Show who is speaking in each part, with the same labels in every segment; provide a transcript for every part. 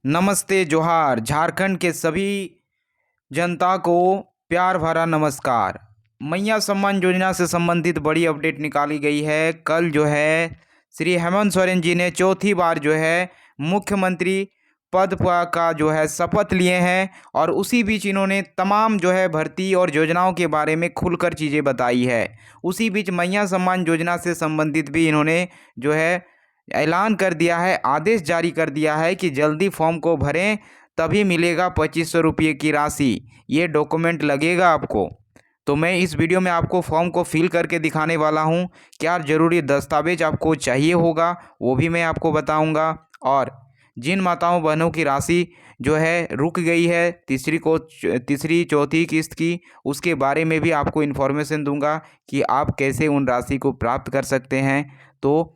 Speaker 1: नमस्ते जोहार झारखंड के सभी जनता को प्यार भरा नमस्कार। मैया सम्मान योजना से संबंधित बड़ी अपडेट निकाली गई है। कल जो है श्री हेमंत सोरेन जी ने चौथी बार जो है मुख्यमंत्री पद का जो है शपथ लिए हैं और उसी बीच इन्होंने तमाम जो है भर्ती और योजनाओं के बारे में खुलकर चीज़ें बताई है। उसी बीच मैया सम्मान योजना से संबंधित भी इन्होंने जो है ऐलान कर दिया है, आदेश जारी कर दिया है कि जल्दी फॉर्म को भरें तभी मिलेगा 2500 रुपये की राशि। ये डॉक्यूमेंट लगेगा आपको। तो मैं इस वीडियो में आपको फॉर्म को फिल करके दिखाने वाला हूँ। क्या ज़रूरी दस्तावेज आपको चाहिए होगा वो भी मैं आपको बताऊँगा। और जिन माताओं बहनों की राशि जो है रुक गई है तीसरी चौथी किस्त की, उसके बारे में भी आपको इन्फॉर्मेशन दूंगा कि आप कैसे उन राशि को प्राप्त कर सकते हैं। तो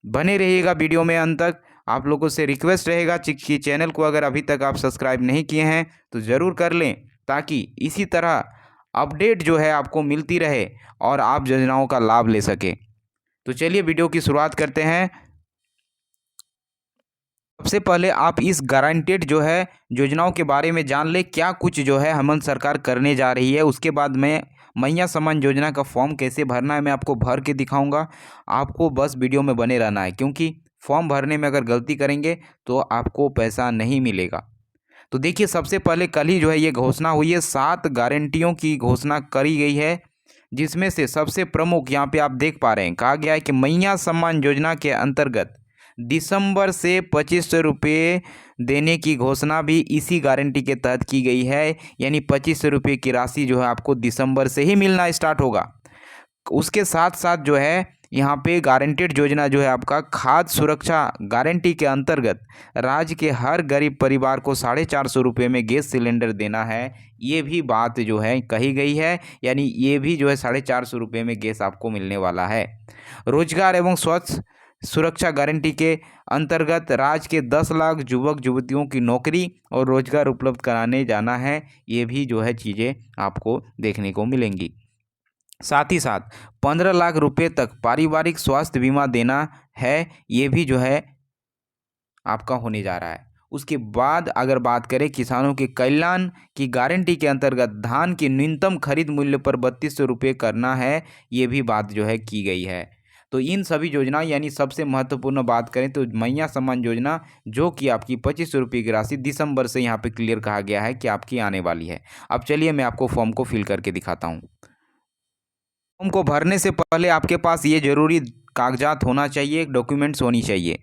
Speaker 1: बने रहिएगा वीडियो में अंत तक। आप लोगों से रिक्वेस्ट रहेगा कि चैनल को अगर अभी तक आप सब्सक्राइब नहीं किए हैं तो ज़रूर कर लें, ताकि इसी तरह अपडेट जो है आपको मिलती रहे और आप योजनाओं का लाभ ले सकें। तो चलिए वीडियो की शुरुआत करते हैं। सबसे पहले आप इस गारंटेड जो है योजनाओं के बारे में जान ले, क्या कुछ जो है हेमंत सरकार करने जा रही है। उसके बाद मैं मैया सम्मान योजना का फॉर्म कैसे भरना है मैं आपको भर के दिखाऊंगा। आपको बस वीडियो में बने रहना है, क्योंकि फॉर्म भरने में अगर गलती करेंगे तो आपको पैसा नहीं मिलेगा। तो देखिए, सबसे पहले कल ही जो है ये घोषणा हुई है, 7 गारंटियों की घोषणा करी गई है, जिसमें से सबसे प्रमुख यहाँ पे आप देख पा रहे हैं, कहा गया है कि मैया सम्मान योजना के अंतर्गत दिसंबर से 2500 रुपये देने की घोषणा भी इसी गारंटी के तहत की गई है। यानी 2500 रुपये की राशि जो है आपको दिसंबर से ही मिलना स्टार्ट होगा। उसके साथ साथ जो है यहाँ पे गारंटेड योजना जो है आपका खाद्य सुरक्षा गारंटी के अंतर्गत राज्य के हर गरीब परिवार को 450 रुपये में गैस सिलेंडर देना है। ये भी बात जो है कही गई है, यानी ये भी जो है 450 रुपये में गैस आपको मिलने वाला है। रोजगार एवं स्वच्छ सुरक्षा गारंटी के अंतर्गत राज्य के 10 लाख युवक युवतियों की नौकरी और रोजगार उपलब्ध कराने जाना है। ये भी जो है चीज़ें आपको देखने को मिलेंगी। साथ ही साथ 15 लाख रुपए तक पारिवारिक स्वास्थ्य बीमा देना है। ये भी जो है आपका होने जा रहा है। उसके बाद अगर बात करें किसानों के कल्याण की गारंटी के अंतर्गत धान की न्यूनतम खरीद मूल्य पर 3200 रुपये करना है। ये भी बात जो है की गई है। तो इन सभी योजना, यानी सबसे महत्वपूर्ण बात करें तो मैया सम्मान योजना, जो कि आपकी 2500 रुपये की राशि दिसंबर से यहाँ पे क्लियर कहा गया है कि आपकी आने वाली है। अब चलिए मैं आपको फॉर्म को फिल करके दिखाता हूँ। फॉर्म को भरने से पहले आपके पास ये जरूरी कागजात होना चाहिए, डॉक्यूमेंट्स होनी चाहिए।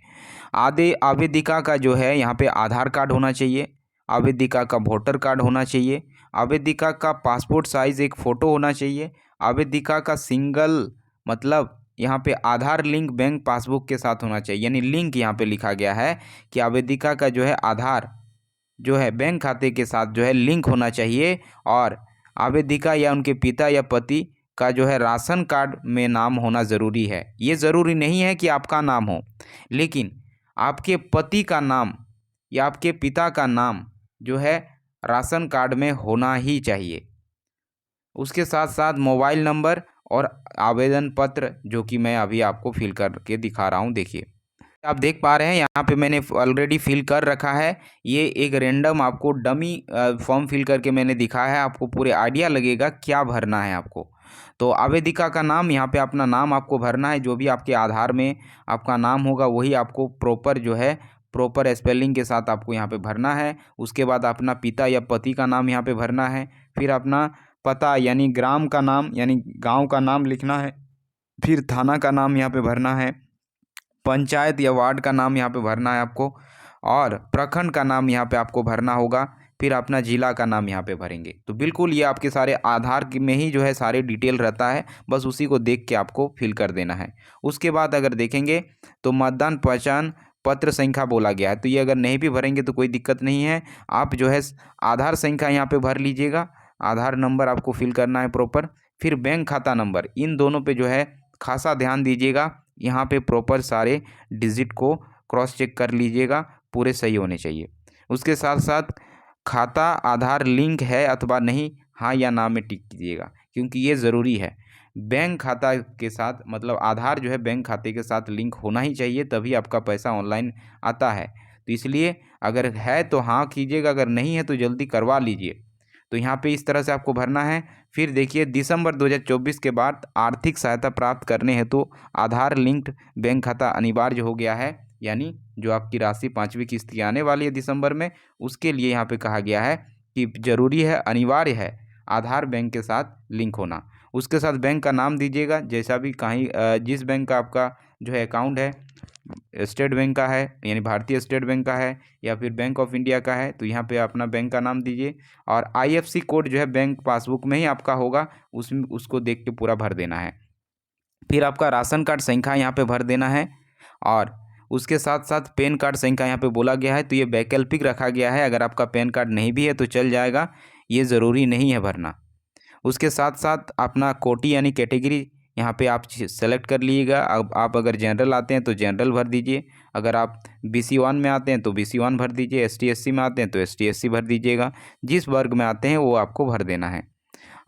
Speaker 1: आवेदिका का जो है यहाँ पे आधार कार्ड होना चाहिए, आवेदिका का वोटर कार्ड होना चाहिए, आवेदिका का पासपोर्ट साइज़ एक फ़ोटो होना चाहिए, आवेदिका का सिंगल मतलब यहाँ पे आधार लिंक बैंक पासबुक के साथ होना चाहिए। यानी लिंक यहाँ पे लिखा गया है कि आवेदिका का जो है आधार जो है बैंक खाते के साथ जो है लिंक होना चाहिए। और आवेदिका या उनके पिता या पति का जो है राशन कार्ड में नाम होना ज़रूरी है। ये ज़रूरी नहीं है कि आपका नाम हो, लेकिन आपके पति का नाम या आपके पिता का नाम जो है राशन कार्ड में होना ही चाहिए। उसके साथ साथ मोबाइल नंबर और आवेदन पत्र, जो कि मैं अभी आपको फिल करके दिखा रहा हूँ। देखिए, आप देख पा रहे हैं यहाँ पे मैंने ऑलरेडी फिल कर रखा है। ये एक रेंडम आपको डमी फॉर्म फिल करके मैंने दिखाया है, आपको पूरे आइडिया लगेगा क्या भरना है आपको। तो आवेदिका का नाम, यहाँ पे अपना नाम आपको भरना है। जो भी आपके आधार में आपका नाम होगा वही आपको प्रॉपर जो है प्रॉपर स्पेलिंग के साथ आपको यहाँ पे भरना है। उसके बाद अपना पिता या पति का नाम यहाँ पे भरना है। फिर अपना पता यानी ग्राम का नाम यानी गांव का नाम लिखना है। फिर थाना का नाम यहाँ पे भरना है, पंचायत या वार्ड का नाम यहाँ पे भरना है आपको, और प्रखंड का नाम यहाँ पे आपको भरना होगा। फिर अपना जिला का नाम यहाँ पे भरेंगे। तो बिल्कुल ये आपके सारे आधार में ही जो है सारे डिटेल रहता है, बस उसी को देख के आपको फिल कर देना है। उसके बाद अगर देखेंगे तो मतदान पहचान पत्र संख्या बोला गया है, तो ये अगर नहीं भी भरेंगे तो कोई दिक्कत नहीं है। आप जो है आधार संख्या यहाँ पे भर लीजिएगा, आधार नंबर आपको फिल करना है प्रॉपर। फिर बैंक खाता नंबर, इन दोनों पे जो है खासा ध्यान दीजिएगा। यहाँ पे प्रॉपर सारे डिजिट को क्रॉस चेक कर लीजिएगा, पूरे सही होने चाहिए। उसके साथ साथ खाता आधार लिंक है अथवा नहीं, हाँ या ना में टिक कीजिएगा, क्योंकि ये ज़रूरी है। बैंक खाता के साथ मतलब आधार जो है बैंक खाते के साथ लिंक होना ही चाहिए, तभी आपका पैसा ऑनलाइन आता है। तो इसलिए अगर है तो हाँ कीजिएगा, अगर नहीं है तो जल्दी करवा लीजिए। तो यहाँ पे इस तरह से आपको भरना है। फिर देखिए दिसंबर 2024 के बाद आर्थिक सहायता प्राप्त करने हेतु आधार लिंक्ड बैंक खाता अनिवार्य हो गया है। यानी जो आपकी राशि 5वीं किस्त की आने वाली है दिसंबर में, उसके लिए यहाँ पे कहा गया है कि जरूरी है, अनिवार्य है आधार बैंक के साथ लिंक होना। उसके साथ बैंक का नाम दीजिएगा, जैसा भी कहीं जिस बैंक का आपका जो है अकाउंट है, स्टेट बैंक का है यानी भारतीय स्टेट बैंक का है या फिर बैंक ऑफ इंडिया का है, तो यहाँ पे अपना बैंक का नाम दीजिए। और आईएफएससी कोड जो है बैंक पासबुक में ही आपका होगा, उसको देख के पूरा भर देना है। फिर आपका राशन कार्ड संख्या यहाँ पे भर देना है और उसके साथ साथ पैन कार्ड संख्या यहाँ पे बोला गया है, तो ये वैकल्पिक रखा गया है। अगर आपका पैन कार्ड नहीं भी है तो चल जाएगा, ये ज़रूरी नहीं है भरना। उसके साथ साथ अपना कोटी यानी कैटेगरी यहाँ पे आप सेलेक्ट कर लीजिएगा। अब आप अगर जनरल आते हैं तो जनरल भर दीजिए, अगर आप BC1 में आते हैं तो BC1 भर दीजिए, ST SC में आते हैं तो ST SC भर दीजिएगा। जिस वर्ग में आते हैं वो आपको भर देना है।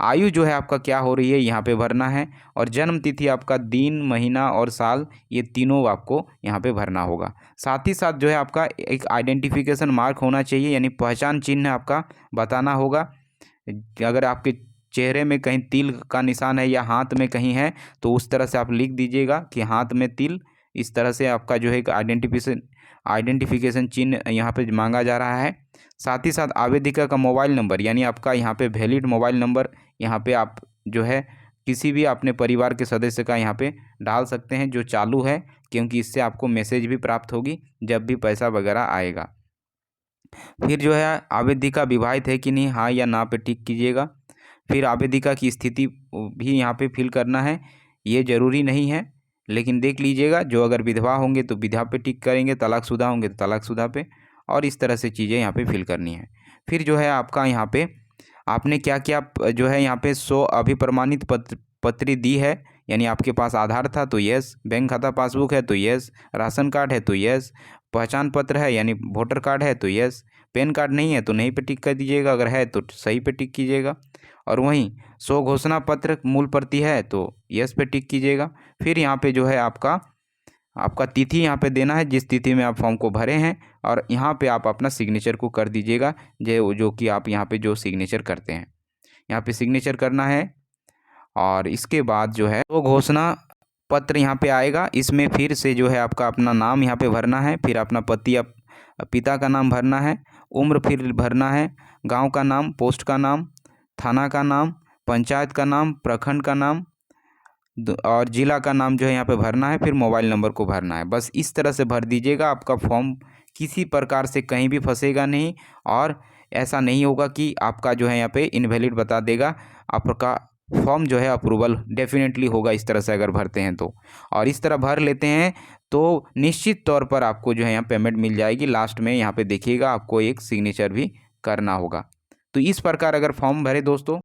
Speaker 1: आयु जो है आपका क्या हो रही है यहाँ पे भरना है, और जन्म तिथि आपका दिन, महीना और साल, ये तीनों आपको यहाँ पे भरना होगा। साथ ही साथ जो है आपका एक आइडेंटिफिकेशन मार्क होना चाहिए, यानी पहचान चिन्ह आपका बताना होगा। अगर आपके चेहरे में कहीं तिल का निशान है या हाथ में कहीं है तो उस तरह से आप लिख दीजिएगा कि हाथ में तिल, इस तरह से आपका जो है एक आइडेंटिफिकेशन चिन्ह यहाँ पे मांगा जा रहा है। साथ ही साथ आवेदिका का मोबाइल नंबर, यानी आपका यहाँ पे वैलिड मोबाइल नंबर यहाँ पे आप जो है किसी भी अपने परिवार के सदस्य का यहाँ पे डाल सकते हैं जो चालू है, क्योंकि इससे आपको मैसेज भी प्राप्त होगी जब भी पैसा वगैरह आएगा। फिर जो है आवेदिका विवाहित है कि नहीं, हाँ या ना पे टिक कीजिएगा। फिर आवेदिका की स्थिति भी यहाँ पे फिल करना है, ये ज़रूरी नहीं है लेकिन देख लीजिएगा। जो अगर विधवा होंगे तो विधवा पे टिक करेंगे, तलाकशुदा होंगे तो तलाकशुदा पे, और इस तरह से चीज़ें यहाँ पे फिल करनी है। फिर जो है आपका यहाँ पे आपने क्या क्या जो है यहाँ पे 100 अभिप्रमाणित पत्री दी है, यानी आपके पास आधार था तो यस, बैंक खाता पासबुक है तो यस, राशन कार्ड है तो यस, पहचान पत्र है यानी वोटर कार्ड है तो यस, पैन कार्ड नहीं है तो नहीं पे टिक कर दीजिएगा, अगर है तो सही पे टिक कीजिएगा। और वहीं 100 घोषणा पत्र मूल प्रति है तो यस पे टिक कीजिएगा। फिर यहाँ पे जो है आपका तिथि यहाँ पे देना है जिस तिथि में आप फॉर्म को भरे हैं, और यहाँ पे आप अपना सिग्नेचर को कर दीजिएगा, जो कि आप यहाँ पे जो सिग्नेचर करते हैं यहाँ पे सिग्नेचर करना है। और इसके बाद जो है तो घोषणा पत्र यहाँ पे आएगा, इसमें फिर से जो है आपका अपना नाम यहाँ पे भरना है, फिर अपना पति या पिता का नाम भरना है, उम्र फिर भरना है, गांव का नाम, पोस्ट का नाम, थाना का नाम, पंचायत का नाम, प्रखंड का नाम और ज़िला का नाम जो है यहाँ पे भरना है, फिर मोबाइल नंबर को भरना है। बस इस तरह से भर दीजिएगा, आपका फॉर्म किसी प्रकार से कहीं भी फंसेगा नहीं, और ऐसा नहीं होगा कि आपका जो है यहाँ पे इनवैलिड बता देगा। आपका फॉर्म जो है अप्रूवल डेफिनेटली होगा इस तरह से अगर भरते हैं तो। और इस तरह भर लेते हैं तो निश्चित तौर पर आपको जो है यहाँ पेमेंट मिल जाएगी। लास्ट में यहाँ पे देखिएगा आपको एक सिग्नेचर भी करना होगा। तो इस प्रकार अगर फॉर्म भरे दोस्तों